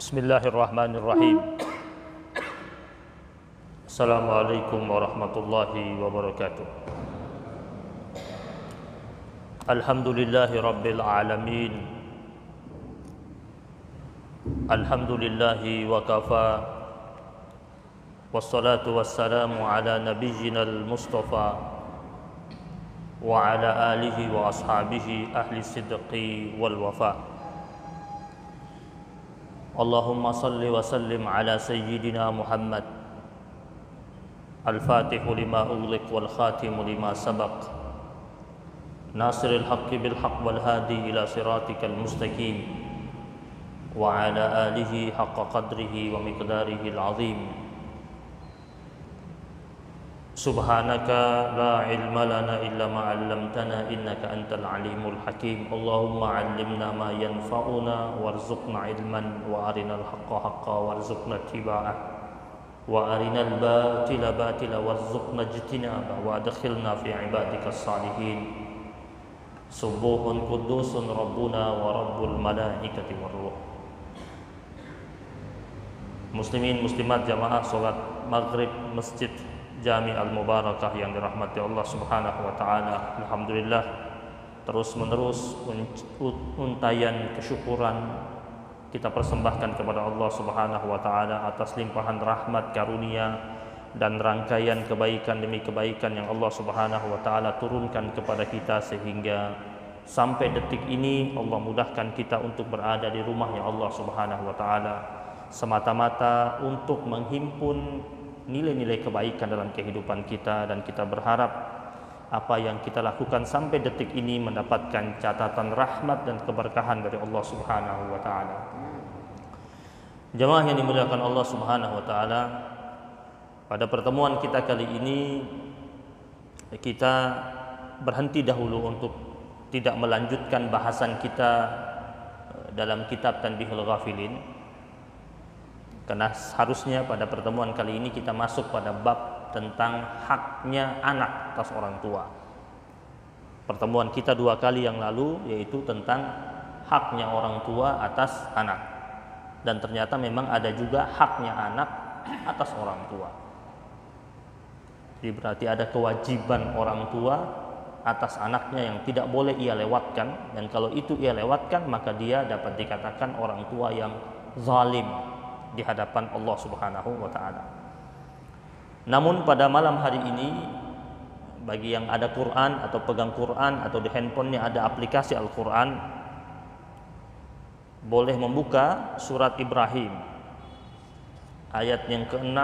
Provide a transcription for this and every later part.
Bismillahirrahmanirrahim. Assalamualaikum warahmatullahi wabarakatuh. Alhamdulillahi rabbil alamin. Alhamdulillahi wa kafa. Wassalatu wassalamu ala nabiyyinal mustafa wa ala alihi wa ashabihi ahli sidqi wal wafa. Allahumma salli wa sallim ala sayyidina Muhammad al-fatihu lima ughliq wal khatimu lima sabaq nasiril haqqi bil haqq wal hadi ila siratikal mustaqim wa ala alihi haqqa qadrihi wa miqdarihi al-azim. Subhanaka la ilma lana illa ma 'allamtana innaka antal alimul hakim. Allahumma 'allimna ma yanfa'una warzuqna ilman wa arinal haqqa haqqan warzuqna ittiba'ah wa arinal batila batila warzuqna ijtinabah wa adkhilna fi ibadikas salihin. Subuhun qudusun rabbuna wa rabbul malaikati war ruh. Muslimin muslimat jamaah salat maghrib Masjid Jami Al-Mubarakah yang dirahmati Allah Subhanahu wa taala. Alhamdulillah, terus menerus untayan kesyukuran kita persembahkan kepada Allah Subhanahu wa taala atas limpahan rahmat karunia dan rangkaian kebaikan demi kebaikan yang Allah Subhanahu wa taala turunkan kepada kita, sehingga sampai detik ini Allah mudahkan kita untuk berada di rumahnya Allah Subhanahu wa taala semata-mata untuk menghimpun nilai-nilai kebaikan dalam kehidupan kita, dan kita berharap apa yang kita lakukan sampai detik ini mendapatkan catatan rahmat dan keberkahan dari Allah Subhanahu wa taala. Jemaah yang dimuliakan Allah Subhanahu wa taala, pada pertemuan kita kali ini kita berhenti dahulu untuk tidak melanjutkan bahasan kita dalam kitab Tanbihul Ghafilin, karena harusnya pada pertemuan kali ini kita masuk pada bab tentang haknya anak atas orang tua. Pertemuan kita 2 kali yang lalu yaitu tentang haknya orang tua atas anak, dan ternyata memang ada juga haknya anak atas orang tua. Jadi berarti ada kewajiban orang tua atas anaknya yang tidak boleh ia lewatkan, dan kalau itu ia lewatkan maka dia dapat dikatakan orang tua yang zalim di hadapan Allah Subhanahu wa taala. Namun pada malam hari ini, bagi yang ada Quran atau pegang Quran atau di handphonenya ada aplikasi Al-Quran, boleh membuka surat Ibrahim ayat yang ke-6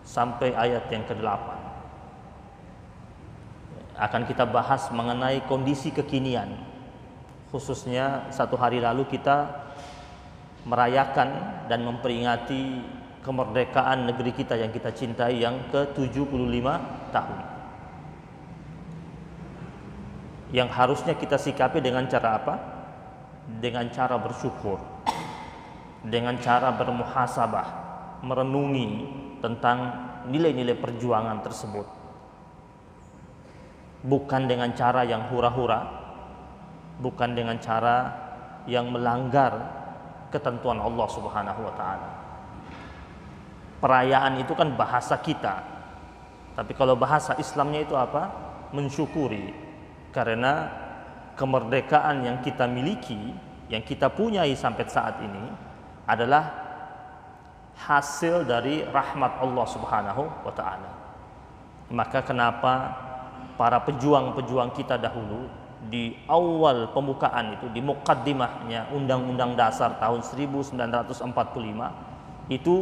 sampai ayat yang ke-8. Akan kita bahas mengenai kondisi kekinian, khususnya 1 hari lalu kita merayakan dan memperingati kemerdekaan negeri kita yang kita cintai yang ke-75 tahun. Yang harusnya kita sikapi dengan cara apa? Dengan cara bersyukur, dengan cara bermuhasabah, merenungi tentang nilai-nilai perjuangan tersebut. Bukan dengan cara yang hura-hura, bukan dengan cara yang melanggar ketentuan Allah Subhanahu wa taala. Perayaan itu kan bahasa kita, tapi kalau bahasa Islamnya itu apa? Mensyukuri, karena kemerdekaan yang kita miliki, yang kita punyai sampai saat ini adalah hasil dari rahmat Allah Subhanahu wa taala. Maka kenapa para pejuang-pejuang kita dahulu di awal pembukaan itu, di muqaddimahnya Undang-Undang Dasar tahun 1945 itu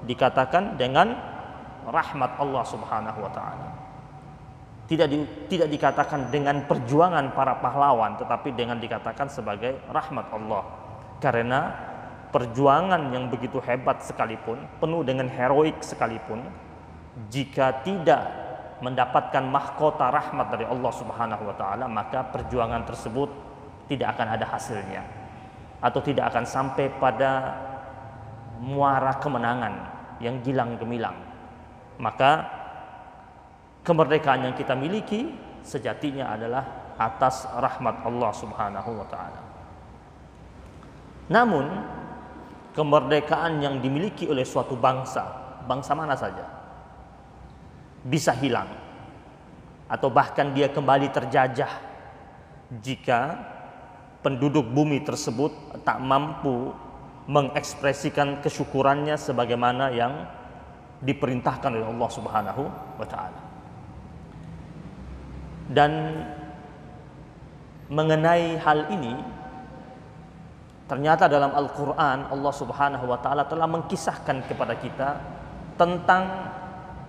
dikatakan dengan rahmat Allah Subhanahu wa taala. Tidak dikatakan dengan perjuangan para pahlawan, tetapi dengan dikatakan sebagai rahmat Allah. Karena perjuangan yang begitu hebat sekalipun, penuh dengan heroik sekalipun, jika tidak mendapatkan mahkota rahmat dari Allah Subhanahu wa taala, maka perjuangan tersebut tidak akan ada hasilnya atau tidak akan sampai pada muara kemenangan yang gilang gemilang. Maka kemerdekaan yang kita miliki sejatinya adalah atas rahmat Allah Subhanahu wa taala. Namun kemerdekaan yang dimiliki oleh suatu bangsa, bangsa mana saja, bisa hilang atau bahkan dia kembali terjajah jika penduduk bumi tersebut tak mampu mengekspresikan kesyukurannya sebagaimana yang diperintahkan oleh Allah Subhanahu wa taala. Dan mengenai hal ini, ternyata dalam Al-Qur'an Allah Subhanahu wa taala telah mengkisahkan kepada kita tentang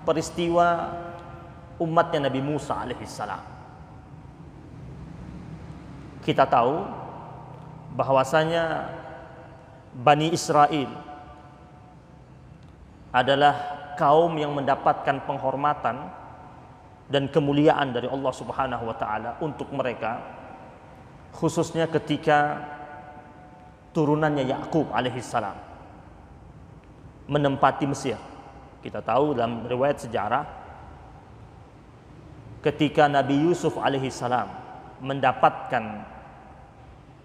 peristiwa umatnya Nabi Musa alaihissalam. Kita tahu bahwasanya Bani Israel adalah kaum yang mendapatkan penghormatan dan kemuliaan dari Allah Subhanahu wa taala untuk mereka, khususnya ketika turunannya Yakub alaihissalam menempati Mesir. Kita tahu dalam riwayat sejarah ketika Nabi Yusuf alaihissalam mendapatkan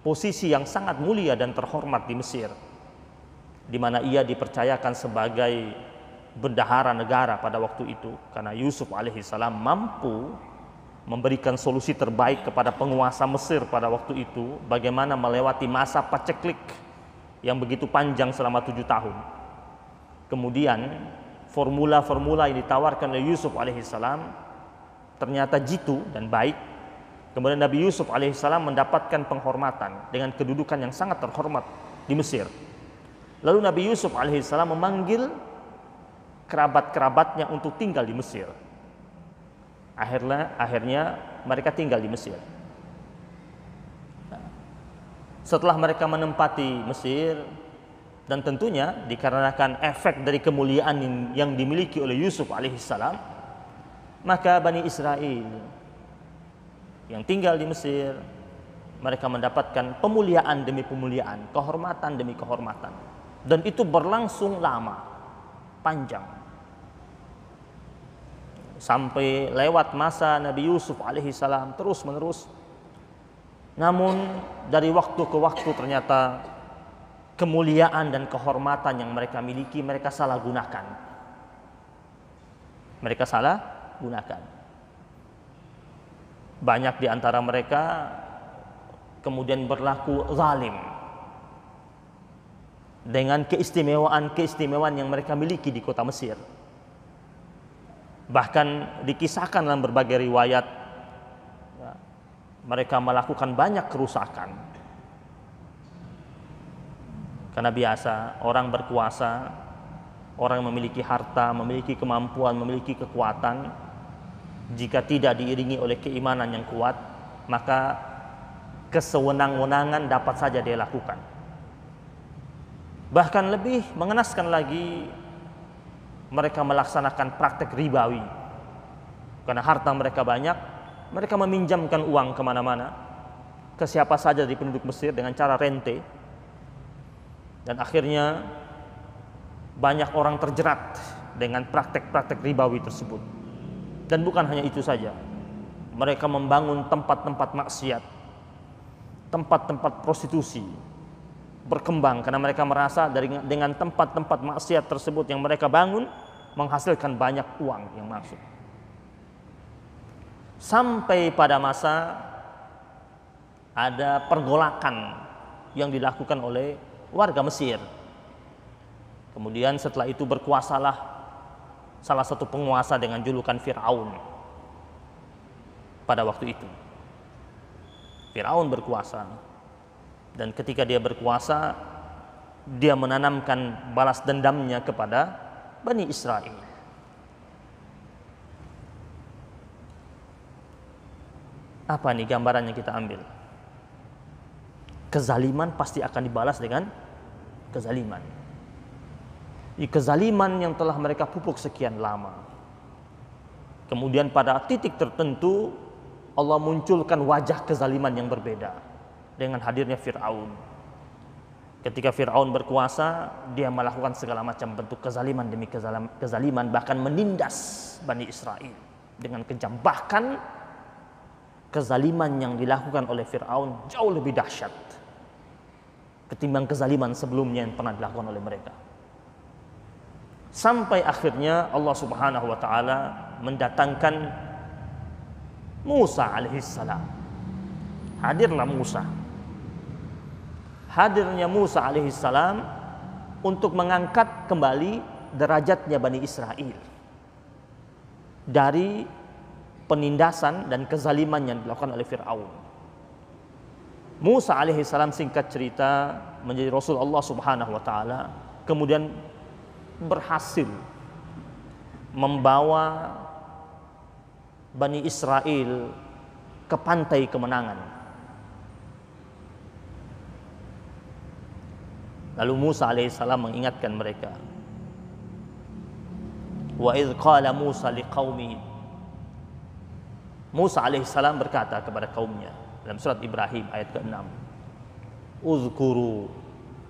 posisi yang sangat mulia dan terhormat di Mesir, di mana ia dipercayakan sebagai bendahara negara pada waktu itu, karena Yusuf alaihissalam mampu memberikan solusi terbaik kepada penguasa Mesir pada waktu itu, bagaimana melewati masa paceklik yang begitu panjang selama 7 tahun. Kemudian formula-formula yang ditawarkan oleh Yusuf alaihissalam ternyata jitu dan baik. Kemudian Nabi Yusuf alaihissalam mendapatkan penghormatan dengan kedudukan yang sangat terhormat di Mesir. Lalu Nabi Yusuf alaihissalam memanggil kerabat-kerabatnya untuk tinggal di Mesir. Akhirnya mereka tinggal di Mesir. Setelah mereka menempati Mesir, dan tentunya dikarenakan efek dari kemuliaan yang dimiliki oleh Yusuf alaihissalam, maka Bani Israel yang tinggal di Mesir, mereka mendapatkan pemuliaan demi pemuliaan, kehormatan demi kehormatan, dan itu berlangsung lama, panjang, sampai lewat masa Nabi Yusuf alaihissalam terus menerus. Namun dari waktu ke waktu ternyata kemuliaan dan kehormatan yang mereka miliki mereka salah gunakan. Mereka salah gunakan. Banyak di antara mereka kemudian berlaku zalim dengan keistimewaan yang mereka miliki di kota Mesir. Bahkan dikisahkan dalam berbagai riwayat, ya, mereka melakukan banyak kerusakan. Karena biasa orang berkuasa, orang yang memiliki harta, memiliki kemampuan, memiliki kekuatan, jika tidak diiringi oleh keimanan yang kuat, maka kesewenang-wenangan dapat saja dia lakukan. Bahkan lebih mengenaskan lagi, mereka melaksanakan praktek ribawi. Karena harta mereka banyak, mereka meminjamkan uang kemana-mana, ke siapa saja di penduduk Mesir dengan cara rente. Dan akhirnya banyak orang terjerat dengan praktek-praktek ribawi tersebut. Dan bukan hanya itu saja, mereka membangun tempat-tempat maksiat, tempat-tempat prostitusi berkembang karena mereka merasa dengan tempat-tempat maksiat tersebut yang mereka bangun menghasilkan banyak uang yang masuk. Sampai pada masa ada pergolakan yang dilakukan oleh warga Mesir. Kemudian setelah itu berkuasalah salah satu penguasa dengan julukan Fir'aun pada waktu itu. Fir'aun berkuasa, dan ketika dia berkuasa, dia menanamkan balas dendamnya kepada Bani Israel. Apa nih gambarannya kita ambil? Kezaliman pasti akan dibalas dengan kezaliman. Kezaliman yang telah mereka pupuk sekian lama. Kemudian pada titik tertentu Allah munculkan wajah kezaliman yang berbeda dengan hadirnya Fir'aun. Ketika Fir'aun berkuasa, dia melakukan segala macam bentuk kezaliman demi kezaliman, bahkan menindas Bani Israel dengan kejam. Bahkan kezaliman yang dilakukan oleh Fir'aun jauh lebih dahsyat. ketimbang kezaliman sebelumnya yang pernah dilakukan oleh mereka. Sampai akhirnya Allah Subhanahu wa taala mendatangkan Musa alaihissalam. Hadirlah Musa. Hadirnya Musa alaihissalam untuk mengangkat kembali derajatnya Bani Israel dari penindasan dan kezaliman yang dilakukan oleh Fir'aun. Musa alaihissalam singkat cerita menjadi Rasul Allah Subhanahu wa taala, kemudian berhasil membawa Bani Israel ke pantai kemenangan. Lalu Musa alaihissalam mengingatkan mereka. Wa idz qala Musa liqaumihi. Musa alaihissalam berkata kepada kaumnya dalam surat Ibrahim ayat ke-6. Uzkuru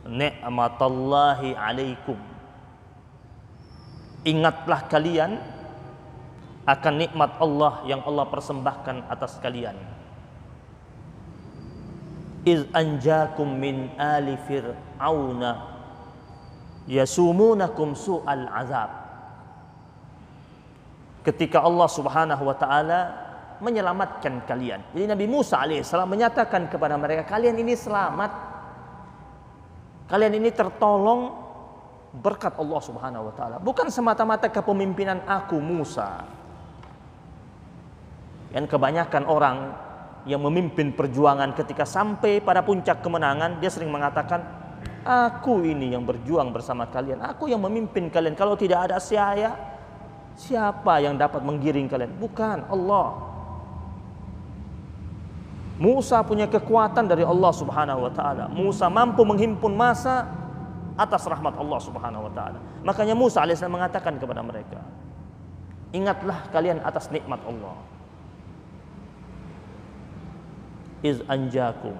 ni'matallahi alaikum. Ingatlah kalian akan nikmat Allah yang Allah persembahkan atas kalian. Iz anjakum min ali fir'auna yasumunakum su'al azab. Ketika Allah Subhanahu wa taala menyelamatkan kalian. Jadi Nabi Musa alaihissalam menyatakan kepada mereka, kalian ini selamat. Kalian ini tertolong berkat Allah Subhanahu wa taala. Bukan semata-mata kepemimpinan aku Musa. Yang kebanyakan orang yang memimpin perjuangan ketika sampai pada puncak kemenangan, dia sering mengatakan, aku ini yang berjuang bersama kalian, aku yang memimpin kalian, kalau tidak ada saya, siapa yang dapat menggiring kalian? Bukan, Allah. Musa punya kekuatan dari Allah Subhanahu wa taala. Musa mampu menghimpun massa atas rahmat Allah Subhanahu wa taala. Makanya Musa alaihissalam mengatakan kepada mereka, ingatlah kalian atas nikmat Allah. Iz anjakum,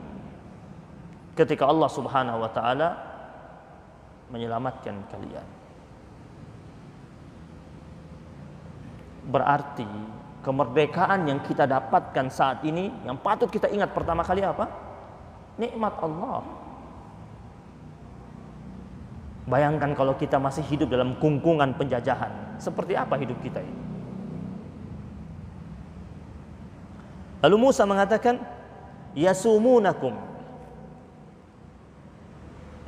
ketika Allah Subhanahu wa taala menyelamatkan kalian. Berarti kemerdekaan yang kita dapatkan saat ini, yang patut kita ingat pertama kali apa? Nikmat Allah. Bayangkan kalau kita masih hidup dalam kungkungan penjajahan, seperti apa hidup kita ini? Lalu Musa mengatakan, yasumunakum.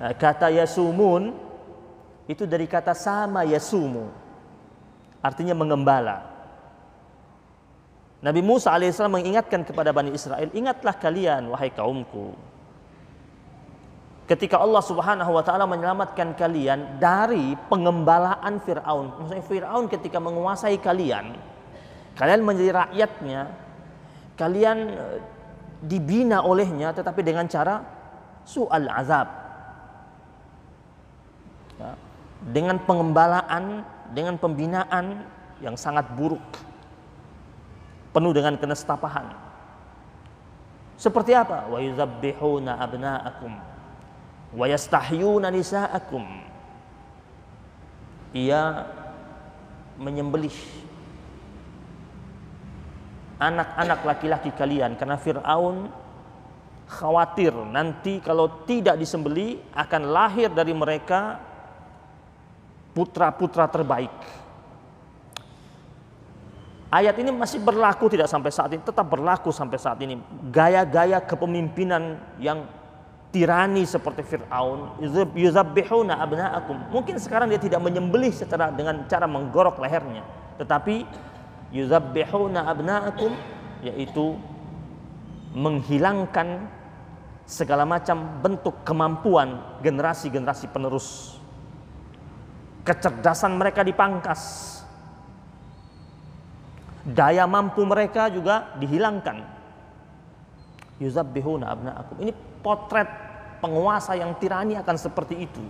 Kata yasumun itu dari kata sama yasumu, artinya mengembala. Nabi Musa alaihissalam mengingatkan kepada Bani Israel, ingatlah kalian wahai kaumku, ketika Allah Subhanahu wa taala menyelamatkan kalian dari pengembalaan Fir'aun. Maksudnya Fir'aun ketika menguasai kalian, kalian menjadi rakyatnya, kalian dibina olehnya, tetapi dengan cara su'al azab, ya, dengan pengembalaan, dengan pembinaan yang sangat buruk, penuh dengan kenestapahan. Seperti apa? Wa yuzabbihuna abna'akum wa yastahyuna nisa'akum. Ia menyembelih anak-anak laki-laki kalian, karena Fir'aun khawatir nanti kalau tidak disembelih akan lahir dari mereka putra-putra terbaik. Ayat ini masih berlaku tidak sampai saat ini, tetap berlaku sampai saat ini. Gaya-gaya kepemimpinan yang tirani seperti Fir'aun, yuzabbihuna abna'akum. Mungkin sekarang dia tidak menyembelih secara dengan cara menggorok lehernya, tetapi yuzabbihuna abna'akum, yaitu menghilangkan segala macam bentuk kemampuan generasi-generasi penerus. Kecerdasan mereka dipangkas, daya mampu mereka juga dihilangkan. Yuzabbihuna abna'akum. Ini potret penguasa yang tirani akan seperti itu.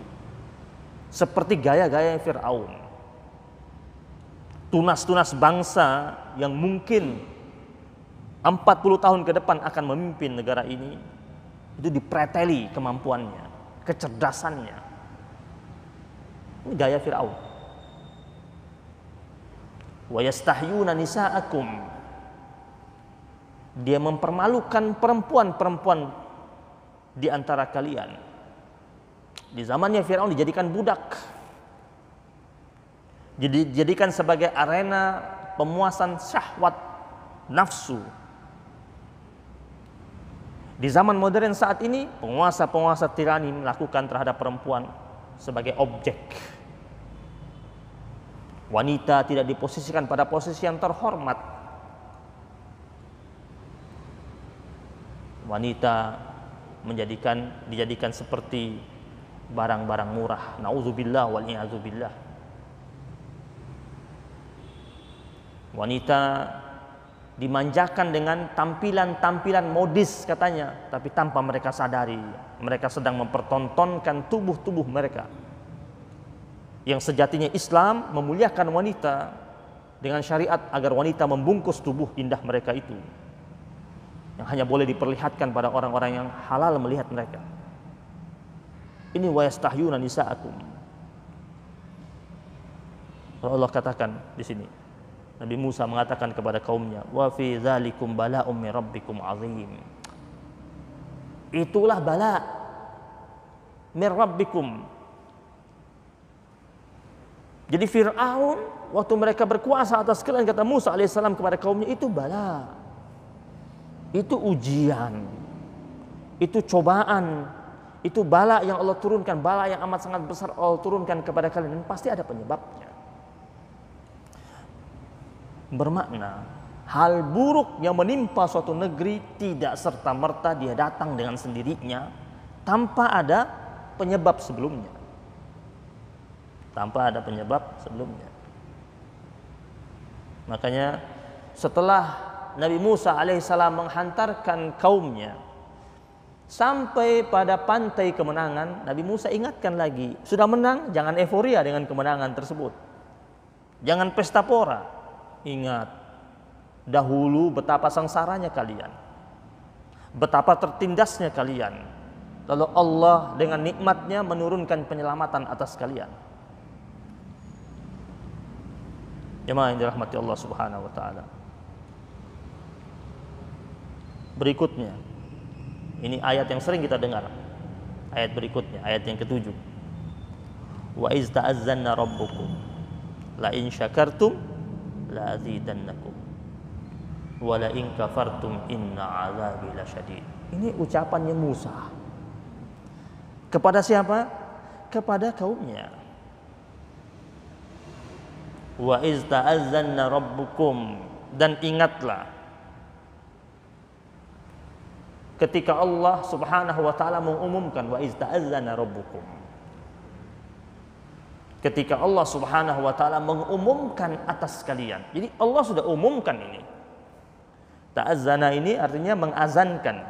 Seperti gaya-gaya Fir'aun. Tunas-tunas bangsa yang mungkin 40 tahun ke depan akan memimpin negara ini, itu dipreteli kemampuannya, kecerdasannya. Ini gaya Fir'aun. Wa yastahyuna nisa'akum. Dia mempermalukan perempuan-perempuan di antara kalian. Di zamannya Firaun dijadikan budak. Dijadikan sebagai arena pemuasan syahwat nafsu. Di zaman modern saat ini, penguasa-penguasa tirani melakukan terhadap perempuan sebagai objek. Wanita tidak diposisikan pada posisi yang terhormat. Wanita dijadikan seperti barang-barang murah. Nauzubillah wal i'adzubillah. Wanita dimanjakan dengan tampilan-tampilan modis katanya, tapi tanpa mereka sadari mereka sedang mempertontonkan tubuh-tubuh mereka. Yang sejatinya Islam memuliakan wanita dengan syariat agar wanita membungkus tubuh indah mereka itu, yang hanya boleh diperlihatkan pada orang-orang yang halal melihat mereka. Ini wa yastahyuna nisaakum. Allah katakan di sini, Nabi Musa mengatakan kepada kaumnya, wa fi dzalikum bala'um min rabbikum azim. Itulah bala min rabbikum. Jadi Fir'aun waktu mereka berkuasa atas kalian, kata Musa alaihissalam kepada kaumnya, itu bala, itu ujian, itu cobaan, itu bala yang Allah turunkan, bala yang amat sangat besar Allah turunkan kepada kalian, dan pasti ada penyebabnya. Bermakna hal buruk yang menimpa suatu negeri tidak serta-merta dia datang dengan sendirinya tanpa ada penyebab sebelumnya. Tanpa ada penyebab sebelumnya. Makanya setelah Nabi Musa alaihissalam menghantarkan kaumnya sampai pada pantai kemenangan, Nabi Musa ingatkan lagi, sudah menang, jangan euforia dengan kemenangan tersebut. Jangan pesta pora. Ingat, dahulu betapa sengsaranya kalian, betapa tertindasnya kalian. Lalu Allah dengan nikmatnya menurunkan penyelamatan atas kalian. Jemaah yang dirahmati Allah Subhanahu wa taala. Berikutnya, ini ayat yang sering kita dengar. Ayat berikutnya, ayat yang ke-7. Wa iz ta'azzanna rabbukum la in syakartum la azidannakum wa la in kafartum inna 'adzabi lasyadid. Ini ucapannya Musa. Kepada siapa? Kepada kaumnya. Wa iz ta'azzanna rabbukum, dan ingatlah ketika Allah Subhanahu wa taala mengumumkan wa iz ta'azzana rabbukum. Ketika Allah Subhanahu wa taala mengumumkan atas kalian. Jadi Allah sudah umumkan ini. Ta'azzana ini artinya mengazankan,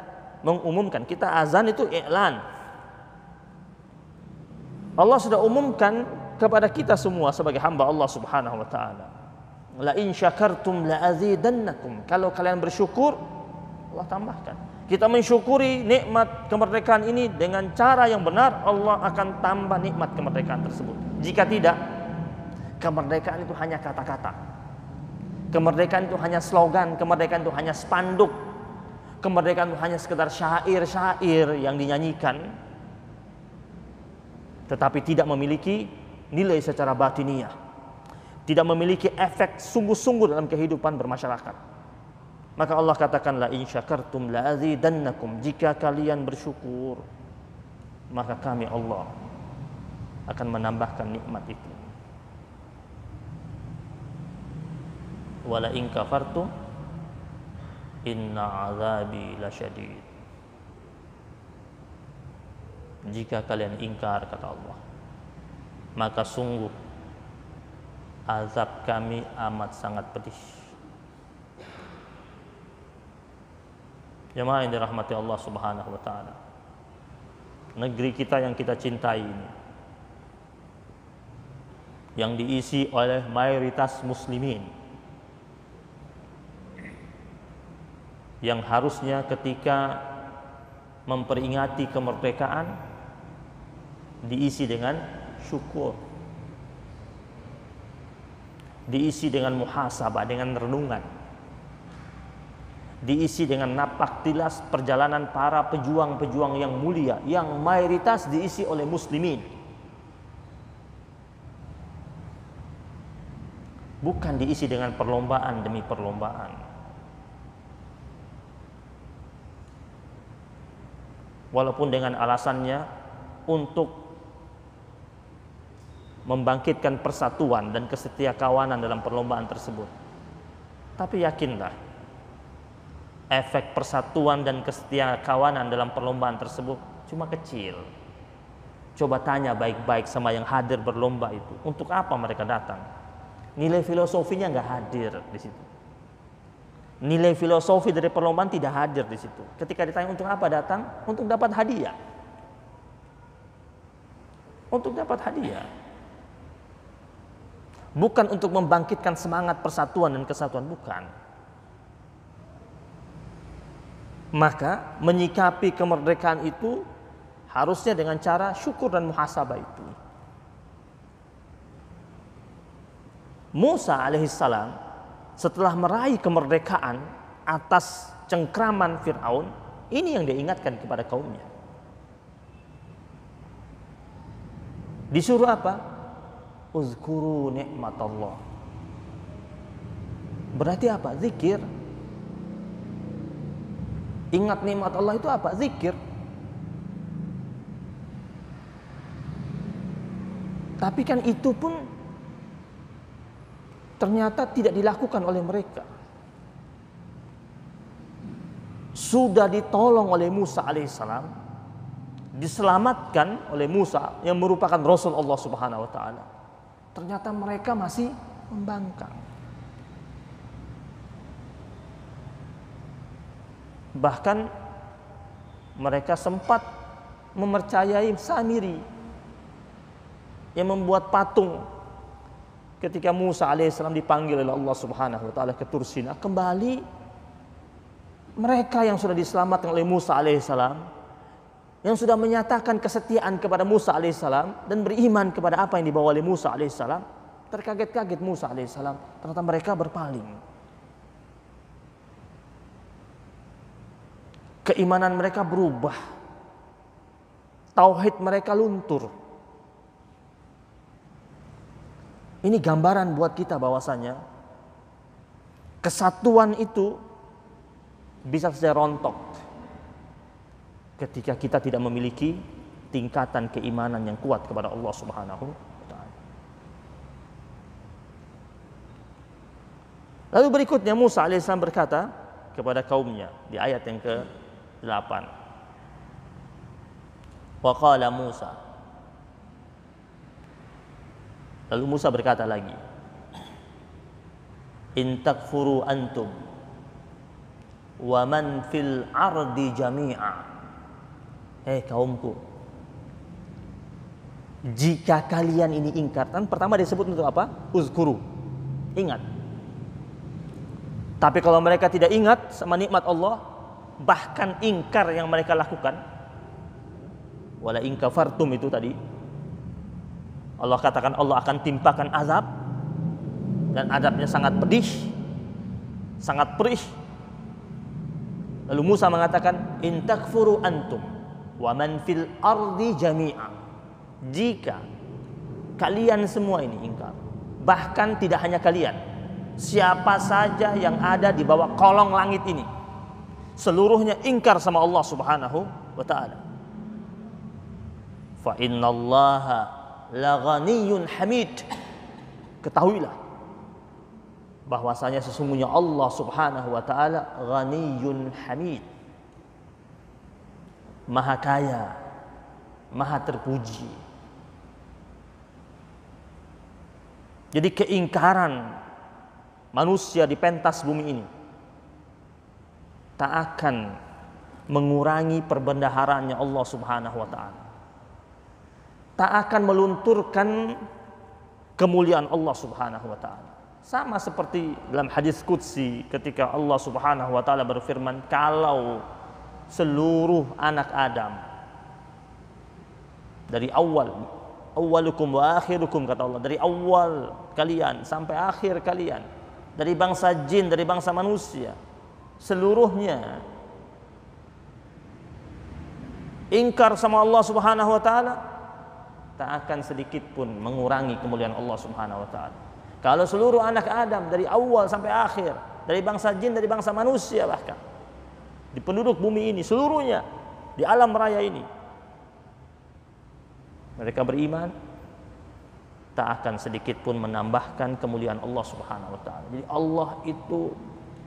mengumumkan. Kita azan itu i'lan. Allah sudah umumkan kepada kita semua sebagai hamba Allah Subhanahu wa taala. La in syakartum la azidannakum. Kalau kalian bersyukur, Allah tambahkan. Kita mensyukuri nikmat kemerdekaan ini dengan cara yang benar, Allah akan tambah nikmat kemerdekaan tersebut. Jika tidak, kemerdekaan itu hanya kata-kata. Kemerdekaan itu hanya slogan, kemerdekaan itu hanya spanduk. Kemerdekaan itu hanya sekedar syair-syair yang dinyanyikan, tetapi tidak memiliki nilai secara batiniah, tidak memiliki efek sungguh-sungguh dalam kehidupan bermasyarakat. Maka Allah katakan la in syakartum la azidannakum, jika kalian bersyukur maka kami Allah akan menambahkan nikmat itu. Wa la in kafartum inna azabi lasyadid. Jika kalian ingkar, kata Allah, maka sungguh azab kami amat sangat pedih. Jemaah yang dirahmati Allah Subhanahu wa taala, negeri kita yang kita cintai ini, yang diisi oleh mayoritas muslimin, yang harusnya ketika memperingati kemerdekaan diisi dengan syukur, diisi dengan muhasabah, dengan renungan, diisi dengan napak tilas perjalanan para pejuang-pejuang yang mulia, yang mayoritas diisi oleh muslimin. Bukan diisi dengan perlombaan demi perlombaan. Walaupun dengan alasannya untuk membangkitkan persatuan dan kesetiakawanan dalam perlombaan tersebut. Tapi yakinlah, efek persatuan dan kesetiakawanan dalam perlombaan tersebut cuma kecil. Coba tanya baik-baik sama yang hadir berlomba itu, untuk apa mereka datang? Nilai filosofinya nggak hadir di situ. Nilai filosofi dari perlombaan tidak hadir di situ. Ketika ditanya untuk apa datang, untuk dapat hadiah. Untuk dapat hadiah. Bukan untuk membangkitkan semangat persatuan dan kesatuan, bukan. Maka menyikapi kemerdekaan itu harusnya dengan cara syukur dan muhasabah itu. Musa alaihissalam setelah meraih kemerdekaan atas cengkraman Fir'aun, ini yang dia ingatkan kepada kaumnya. Disuruh apa? Uzkuru ni'matallah. Berarti apa? Zikir. Ingat nikmat Allah itu apa? Zikir. Tapi kan itu pun ternyata tidak dilakukan oleh mereka. Sudah ditolong oleh Musa alaihissalam, diselamatkan oleh Musa yang merupakan Rasul Allah Subhanahu wa taala. Ternyata mereka masih membangkang. Bahkan mereka sempat mempercayai Samiri yang membuat patung ketika Musa alaihissalam dipanggil oleh Allah Subhanahu wa taala ke Tur Sina. Kembali mereka yang sudah diselamatkan oleh Musa alaihissalam, yang sudah menyatakan kesetiaan kepada Musa alaihissalam dan beriman kepada apa yang dibawa oleh Musa alaihissalam, terkaget-kaget Musa alaihissalam, ternyata mereka berpaling. Keimanan mereka berubah, tauhid mereka luntur. Ini gambaran buat kita bahwasanya kesatuan itu bisa saja rontok ketika kita tidak memiliki tingkatan keimanan yang kuat kepada Allah Subhanahu wa taala. Lalu berikutnya Musa alaihissalam berkata kepada kaumnya di ayat yang ke-8. Wa qala Musa. Lalu Musa berkata lagi, in takfuru antum wa man fil ardi jami'a. Kaumku, jika kalian ini ingkar, kan pertama disebut untuk apa? Uzkuru, ingat. Tapi kalau mereka tidak ingat sama nikmat Allah, bahkan ingkar yang mereka lakukan, wala in kafartum itu tadi, Allah katakan Allah akan timpakan azab, dan azabnya sangat pedih, sangat perih. Lalu Musa mengatakan, in takfuru antum wa man fil ardi jami'a. Jika kalian semua ini ingkar, bahkan tidak hanya kalian, siapa saja yang ada di bawah kolong langit ini, seluruhnya ingkar sama Allah Subhanahu wa taala. Fa innallaha laghaniyyun hamid. Ketahuilah bahwasanya sesungguhnya Allah Subhanahu wa taala ghaniyyun hamid, maha kaya, maha terpuji. Jadi keingkaran manusia di pentas bumi ini tak akan mengurangi perbendaharaannya Allah Subhanahu wa taala. Tak akan melunturkan kemuliaan Allah Subhanahu wa taala. Sama seperti dalam hadis qudsi ketika Allah Subhanahu wa taala berfirman, kalau seluruh anak Adam dari awalukum wa akhirukum, kata Allah, dari awal kalian sampai akhir kalian, dari bangsa jin, dari bangsa manusia, seluruhnya ingkar sama Allah Subhanahu wa taala, tak akan sedikit pun mengurangi kemuliaan Allah Subhanahu wa taala. Kalau seluruh anak Adam dari awal sampai akhir, dari bangsa jin, dari bangsa manusia, bahkan di penduduk bumi ini seluruhnya, di alam raya ini, mereka beriman, tak akan sedikit pun menambahkan kemuliaan Allah Subhanahu wa taala. Jadi Allah itu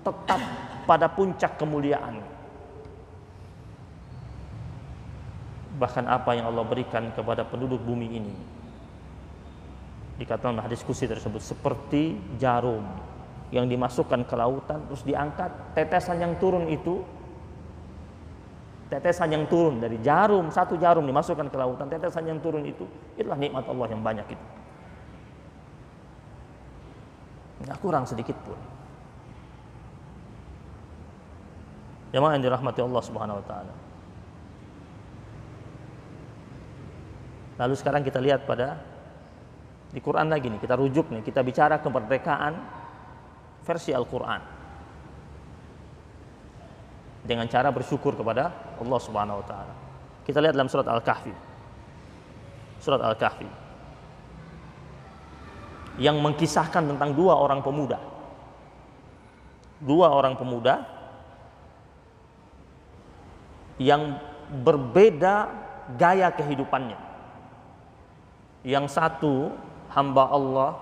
tetap pada puncak kemuliaan. Bahkan apa yang Allah berikan kepada penduduk bumi ini, dikatakan dalam diskusi tersebut, seperti jarum yang dimasukkan ke lautan terus diangkat, tetesan yang turun itu, tetesan yang turun dari jarum, satu jarum dimasukkan ke lautan, tetesan yang turun itu, itulah nikmat Allah yang banyak itu. Nggak kurang sedikit pun. Jemaah yang dirahmati Allah Subhanahu wa taala. Lalu sekarang kita lihat pada di Quran lagi nih, kita rujuk nih, kita bicara kemerdekaan versi Al-Quran dengan cara bersyukur kepada Allah Subhanahu wa taala. Kita lihat dalam surat Al-Kahfi. Surat Al-Kahfi yang mengkisahkan tentang dua orang pemuda. Dua orang pemuda yang berbeda gaya kehidupannya. Yang satu hamba Allah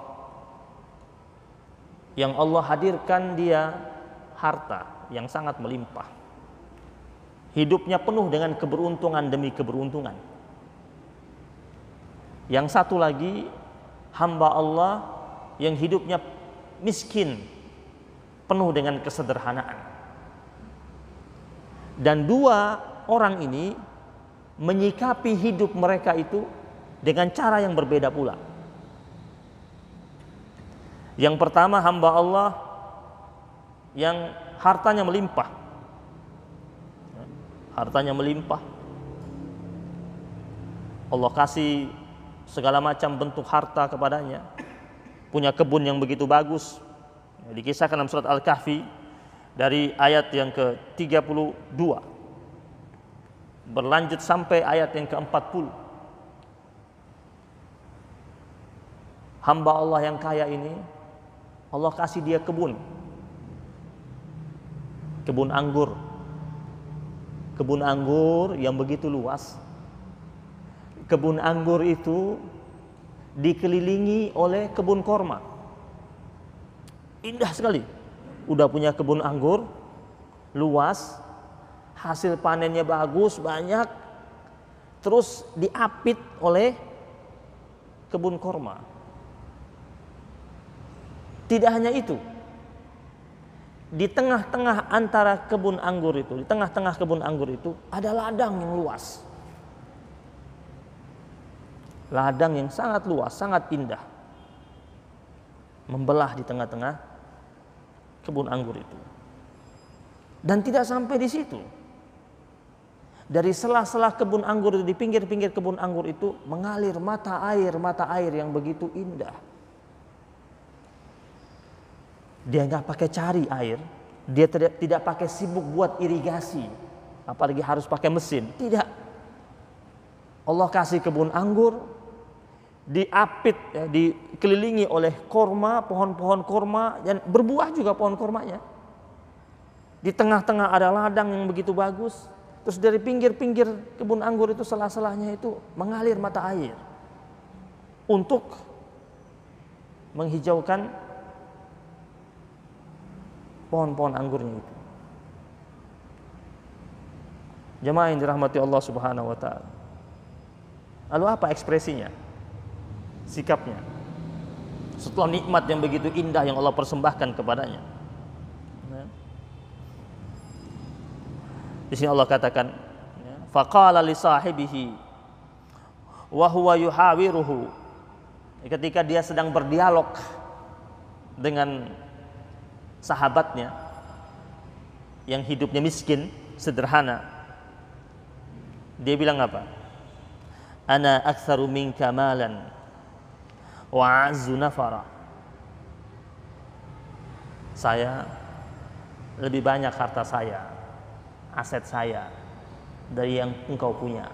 yang Allah hadirkan dia harta yang sangat melimpah. Hidupnya penuh dengan keberuntungan demi keberuntungan. Yang satu lagi hamba Allah yang hidupnya miskin, penuh dengan kesederhanaan. Dan dua orang ini menyikapi hidup mereka itu dengan cara yang berbeda pula. Yang pertama hamba Allah yang hartanya melimpah. Hartanya melimpah. Allah kasih segala macam bentuk harta kepadanya. Punya kebun yang begitu bagus. Dikisahkan dalam surat Al-Kahfi dari ayat yang ke-32 berlanjut sampai ayat yang ke-40. Hamba Allah yang kaya ini, Allah kasih dia kebun anggur. Kebun anggur yang begitu luas. Kebun anggur itu dikelilingi oleh kebun korma. Indah sekali. Udah punya kebun anggur luas, hasil panennya bagus, banyak. Terus diapit oleh kebun korma. Tidak hanya itu, di tengah-tengah antara kebun anggur itu, di tengah-tengah kebun anggur itu ada ladang yang luas. Ladang yang sangat luas, sangat indah. Membelah di tengah-tengah kebun anggur itu. Dan tidak sampai di situ. Dari sela-sela kebun anggur itu, di pinggir-pinggir kebun anggur itu mengalir mata air yang begitu indah. Dia nggak pakai cari air, dia tidak pakai sibuk buat irigasi, apalagi harus pakai mesin. Tidak. Allah kasih kebun anggur, diapit, ya, dikelilingi oleh korma, pohon-pohon korma, dan berbuah juga pohon kormanya. Di tengah-tengah ada ladang yang begitu bagus. Terus dari pinggir-pinggir kebun anggur itu, sela-selanya itu mengalir mata air untuk menghijaukan pohon-pohon anggurnya itu. Jemaah yang dirahmati Allah Subhanahu wa taala. Lalu apa ekspresinya? Sikapnya. Setelah nikmat yang begitu indah yang Allah persembahkan kepadanya. Di sini Allah katakan, faqala li sahibihi wa huwa yuhawiruhu. Ketika dia sedang berdialog dengan sahabatnya yang hidupnya miskin, sederhana, dia bilang apa? Ana aktsaru minka malan wa a'azzu nafara. Saya lebih banyak harta saya, aset saya dari yang engkau punya.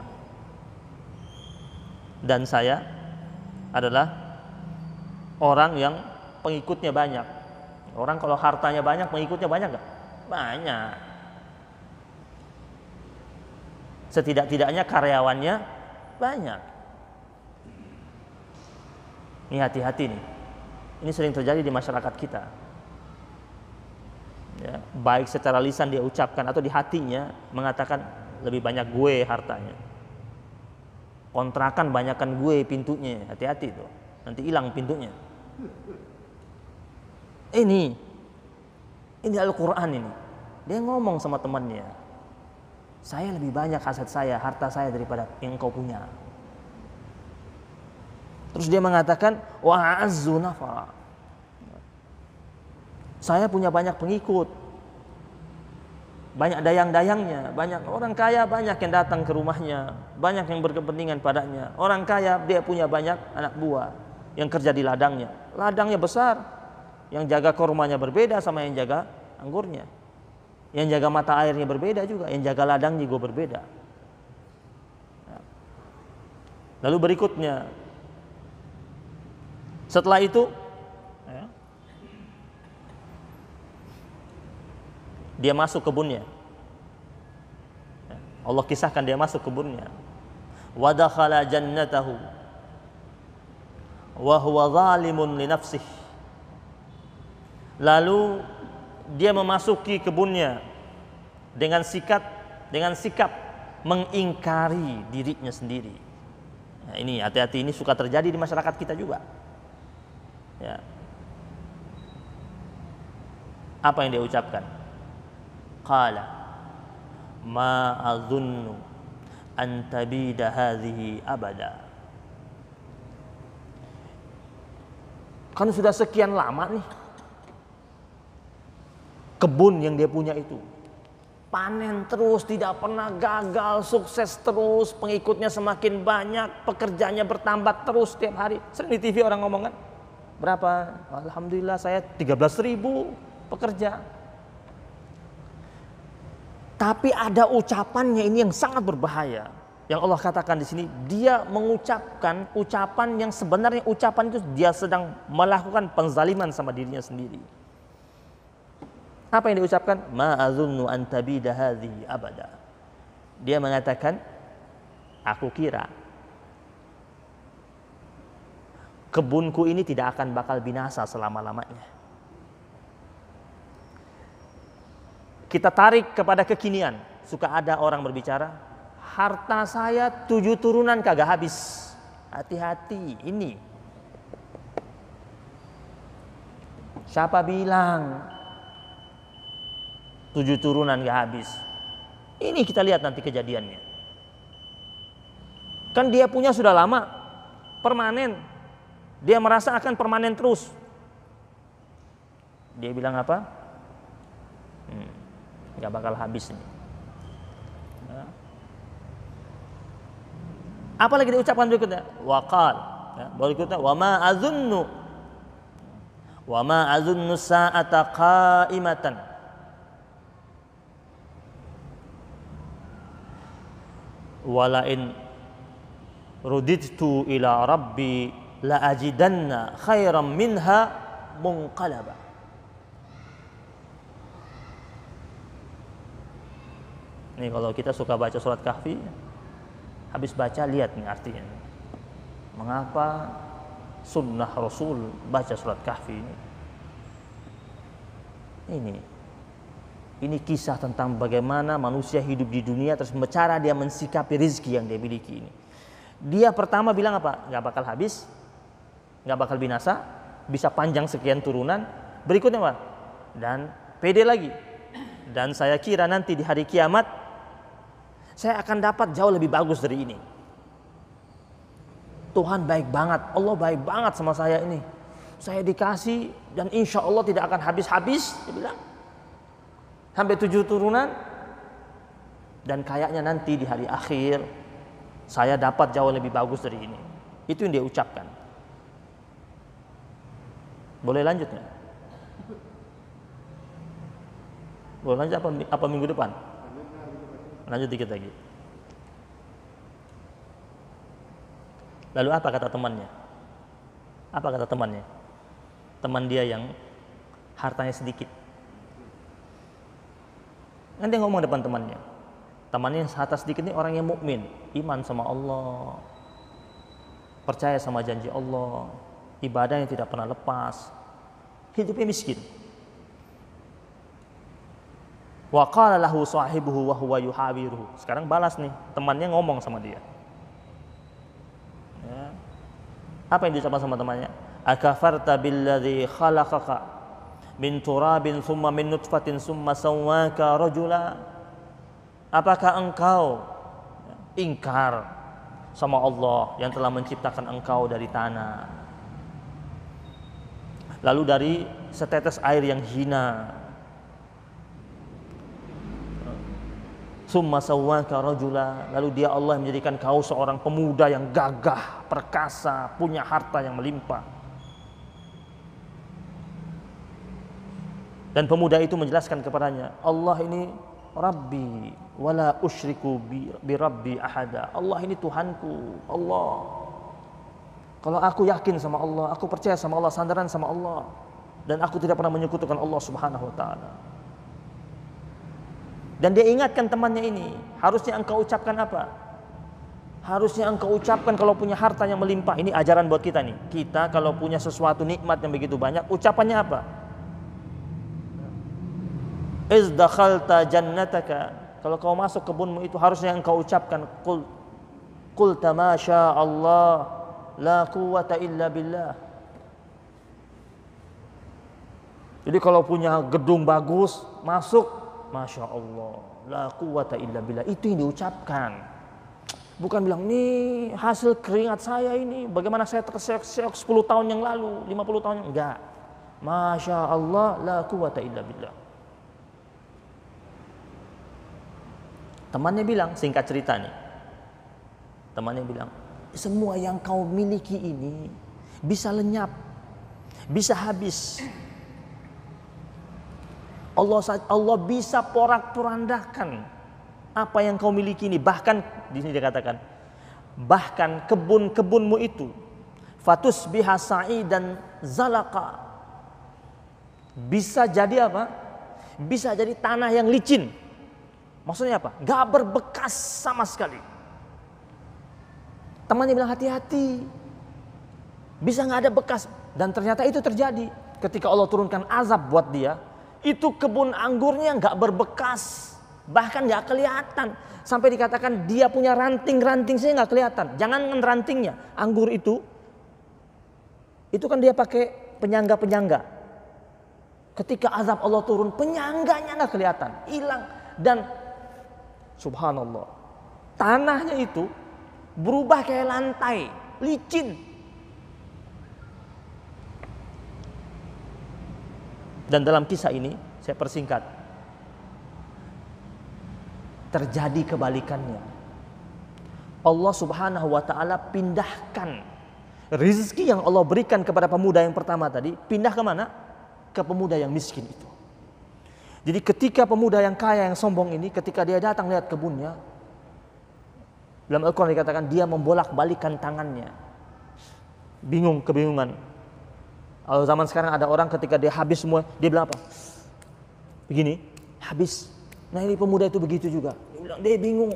Dan saya adalah orang yang pengikutnya banyak. Orang kalau hartanya banyak, pengikutnya banyak nggak? Banyak. Setidak-tidaknya karyawannya banyak. Ini hati-hati nih. Ini sering terjadi di masyarakat kita. Ya, baik secara lisan dia ucapkan atau di hatinya mengatakan lebih banyak gue hartanya. Kontrakan banyakkan gue pintunya. Hati-hati tuh. Nanti hilang pintunya. Ini Al-Quran ini. Dia ngomong sama temannya, saya lebih banyak aset saya, harta saya daripada yang kau punya. Terus dia mengatakan, wa a'azzu nafara. Saya punya banyak pengikut, banyak dayang-dayangnya, banyak orang kaya, banyak yang datang ke rumahnya, banyak yang berkepentingan padanya. Orang kaya dia punya banyak anak buah yang kerja di ladangnya. Ladangnya besar, yang jaga kormanya berbeda sama yang jaga anggurnya. Yang jaga mata airnya berbeda juga, yang jaga ladangnya juga berbeda. Lalu berikutnya, setelah itu dia masuk kebunnya. Allah kisahkan dia masuk kebunnya. Wa dakhala jannatahu wa huwa zalimun li nafsihi. Lalu dia memasuki kebunnya dengan sikap mengingkari dirinya sendiri. Nah, ini hati-hati, ini suka terjadi di masyarakat kita juga. Ya. Apa yang dia ucapkan? Qala ma azunnu an tabida hadhihi abada. Kan sudah sekian lama nih kebun yang dia punya itu, panen terus, tidak pernah gagal, sukses terus, pengikutnya semakin banyak, pekerjaannya bertambah terus setiap hari. Sering di TV orang ngomong kan, berapa? Alhamdulillah saya 13.000 pekerja. Tapi ada ucapannya ini yang sangat berbahaya. Yang Allah katakan di sini, dia mengucapkan ucapan yang sebenarnya ucapan itu dia sedang melakukan penzaliman sama dirinya sendiri. Apa yang diucapkan? Ma azunnu an tabida hadhihi abada. Dia mengatakan, aku kira kebunku ini tidak akan bakal binasa selama-lamanya. Kita tarik kepada kekinian. Suka ada orang berbicara, harta saya 7 turunan kagak habis. Hati-hati, ini. Siapa bilang 7 turunan gak habis? Ini kita lihat nanti kejadiannya. Kan dia punya sudah lama, permanen. Dia merasa akan permanen terus. Dia bilang apa? Gak bakal habis ini. Apa lagi diucapkan berikutnya? Waqal. Berikutnya, wa ma azunnu sa'ata qa'imatan. Walain rudidtu ila rabbi la ajidanna khairan minha munqalaba. Nih kalau kita suka baca surat Kahfi, habis baca lihat nih artinya. Mengapa sunnah Rasul baca surat Kahfi ini? Ini kisah tentang bagaimana manusia hidup di dunia terus cara dia mensikapi rizki yang dia miliki ini. Dia pertama bilang apa? Gak bakal habis, gak bakal binasa, bisa panjang sekian turunan. Berikutnya apa? Dan pede lagi. Dan saya kira nanti di hari kiamat saya akan dapat jauh lebih bagus dari ini. Tuhan baik banget, Allah baik banget sama saya ini. Saya dikasih dan insya Allah tidak akan habis-habis, dia bilang. Sampai 7 turunan. Dan kayaknya nanti di hari akhir saya dapat jauh lebih bagus dari ini. Itu yang dia ucapkan. Boleh lanjut nggak? Oh, lanjut apa minggu depan? Lanjut dikit lagi. Lalu apa kata temannya? Apa kata temannya? Teman dia yang hartanya sedikit. Kan dia ngomong depan temannya. Temannya yang harta sedikit ini orang yang mukmin, iman sama Allah, percaya sama janji Allah, ibadah yang tidak pernah lepas, hidupnya miskin. Wa qala lahu sahibuhu wa huwa yuhawiruhu. Sekarang balas nih, temannya ngomong sama dia. Ya. Apa yang diucapkan sama temannya? Akafarta billadzi khalaqaka min turabin thumma min nutfatin thumma sawwaka rajula. Apakah engkau ingkar sama Allah yang telah menciptakan engkau dari tanah, lalu dari setetes air yang hina, summa sawwaka rajula, lalu dia Allah menjadikan kau seorang pemuda yang gagah, perkasa, punya harta yang melimpah. Dan pemuda itu menjelaskan kepadanya, Allah ini Rabbi wala usyriku bi Rabbi ahada. Allah ini Tuhanku, Allah. Kalau aku yakin sama Allah, aku percaya sama Allah, sandaran sama Allah, dan aku tidak pernah menyekutukan Allah Subhanahu wa taala. Dan dia ingatkan temannya ini, harusnya engkau ucapkan apa? Harusnya engkau ucapkan kalau punya harta yang melimpah. Ini ajaran buat kita nih. Kita kalau punya sesuatu nikmat yang begitu banyak, ucapannya apa? Iz dakhalta jannataka. Kalau kau masuk kebunmu itu harusnya engkau ucapkan qul tamasya Allah la quwwata illa billah. Jadi kalau punya gedung bagus, masuk, masya Allah, la quwwata illa billah. Itu yang diucapkan. Bukan bilang, nih hasil keringat saya ini, bagaimana saya terseok-seok 10 tahun yang lalu, 50 tahun yang enggak. Masya Allah, la quwwata illa billah. Temannya bilang, singkat cerita nih, temannya bilang, semua yang kau miliki ini bisa lenyap, bisa habis. Allah bisa porak-porandakan apa yang kau miliki ini. Bahkan di sini dikatakan, bahkan kebun-kebunmu itu, fatus biha sa'idan zalaka, bisa jadi apa? Bisa jadi tanah yang licin. Maksudnya apa? Gak berbekas sama sekali. Temannya bilang hati-hati, bisa gak ada bekas. Dan ternyata itu terjadi. Ketika Allah turunkan azab buat dia, itu kebun anggurnya gak berbekas, bahkan gak kelihatan. Sampai dikatakan dia punya ranting-ranting saja gak kelihatan. Jangan rantingnya, anggur itu kan dia pakai penyangga-penyangga. Ketika azab Allah turun, penyangganya gak kelihatan, hilang. Dan subhanallah, tanahnya itu berubah kayak lantai, licin. Dan dalam kisah ini, saya persingkat, terjadi kebalikannya. Allah Subhanahu wa ta'ala pindahkan rezeki yang Allah berikan kepada pemuda yang pertama tadi, pindah ke mana? Ke pemuda yang miskin itu. Jadi ketika pemuda yang kaya, yang sombong ini, ketika dia datang lihat kebunnya, dalam Al-Quran dikatakan dia membolak-balikan tangannya. Bingung, kebingungan. Kalau zaman sekarang ada orang ketika dia habis semua, dia bilang apa? Begini, habis. Nah ini pemuda itu begitu juga. Dia bilang, dia bingung.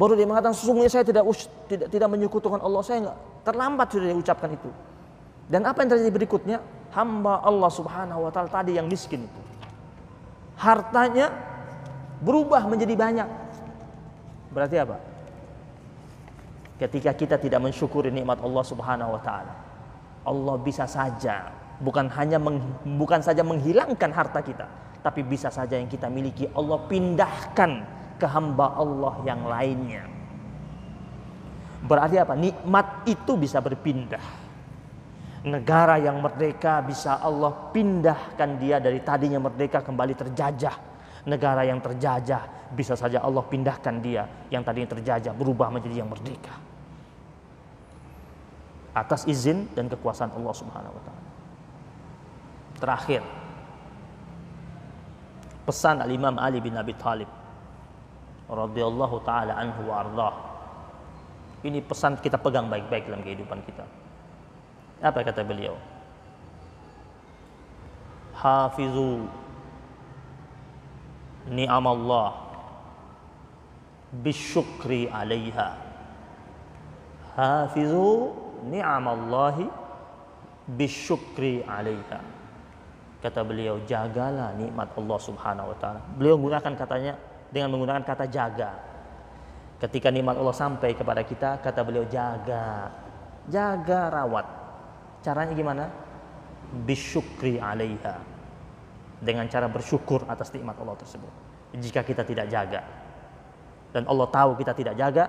Baru dia mengatakan, sesungguhnya saya tidak menyekutukan Allah. Saya enggak, terlambat sudah dia ucapkan itu. Dan apa yang terjadi berikutnya? Hamba Allah Subhanahu wa ta'ala tadi yang miskin itu, hartanya berubah menjadi banyak. Berarti apa? Ketika kita tidak mensyukuri nikmat Allah Subhanahu wa ta'ala, Allah bisa saja bukan saja menghilangkan harta kita, tapi bisa saja yang kita miliki Allah pindahkan ke hamba Allah yang lainnya. Berarti apa? Nikmat itu bisa berpindah. Negara yang merdeka bisa Allah pindahkan dia dari tadinya merdeka kembali terjajah. Negara yang terjajah bisa saja Allah pindahkan dia yang tadinya terjajah berubah menjadi yang merdeka. Atas izin dan kekuasaan Allah Subhanahu wa ta'ala. Terakhir, pesan Al-Imam Ali bin Abi Thalib radhiyallahu taala anhu wa ardhah. Ini pesan kita pegang baik-baik dalam kehidupan kita. Apa kata beliau? Hafizu ni'amallah bisyukri 'alaiha. Hafizu ni'amallahi bisyukri 'alaiha. Kata beliau, jagalah nikmat Allah Subhanahu wa taala. Beliau menggunakan katanya dengan menggunakan kata jaga. Ketika nikmat Allah sampai kepada kita, kata beliau jaga, rawat. Caranya gimana? Bisyukri 'alaiha. Dengan cara bersyukur atas nikmat Allah tersebut. Jika kita tidak jaga, dan Allah tahu kita tidak jaga,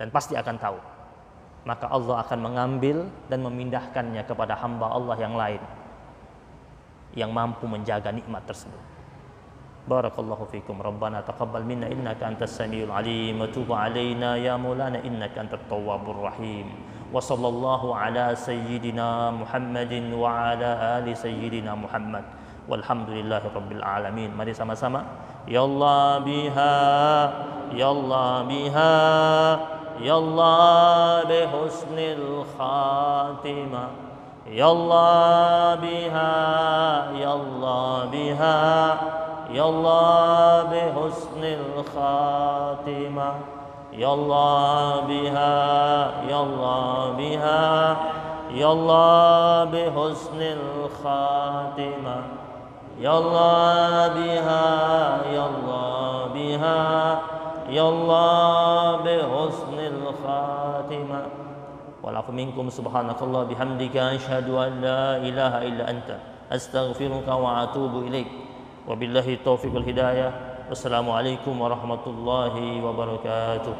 dan pasti akan tahu, maka Allah akan mengambil dan memindahkannya kepada hamba Allah yang lain yang mampu menjaga nikmat tersebut. Barakallahu fikum. Rabbana taqabbal minna innaka antas samiul alim wa tub alaina ya maulana innaka antat tawwabur rahim. Wa sallallahu ala sayyidina Muhammadin wa ala ali sayyidina Muhammad. Walhamdulillahi rabbil alamin. Mari sama-sama. Ya Allah biha, ya Allah biha, ya Allah bi husnil khatimah. Ya Allah biha, ya Allah biha, ya Allah bi husnil khatimah. Ya Allah biha, ya Allah biha, ya Allah bi husnil khatimah. Ya Allah biha, ya Allah biha, ya Allah bi husnil khatimah. Walafu minkum subhanakallah bihamdika asyhadu an la ilaha illa anta astaghfiruka wa atubu ilaik. Wabillahi taufiq wal hidayah. Wassalamualaikum warahmatullahi wabarakatuh.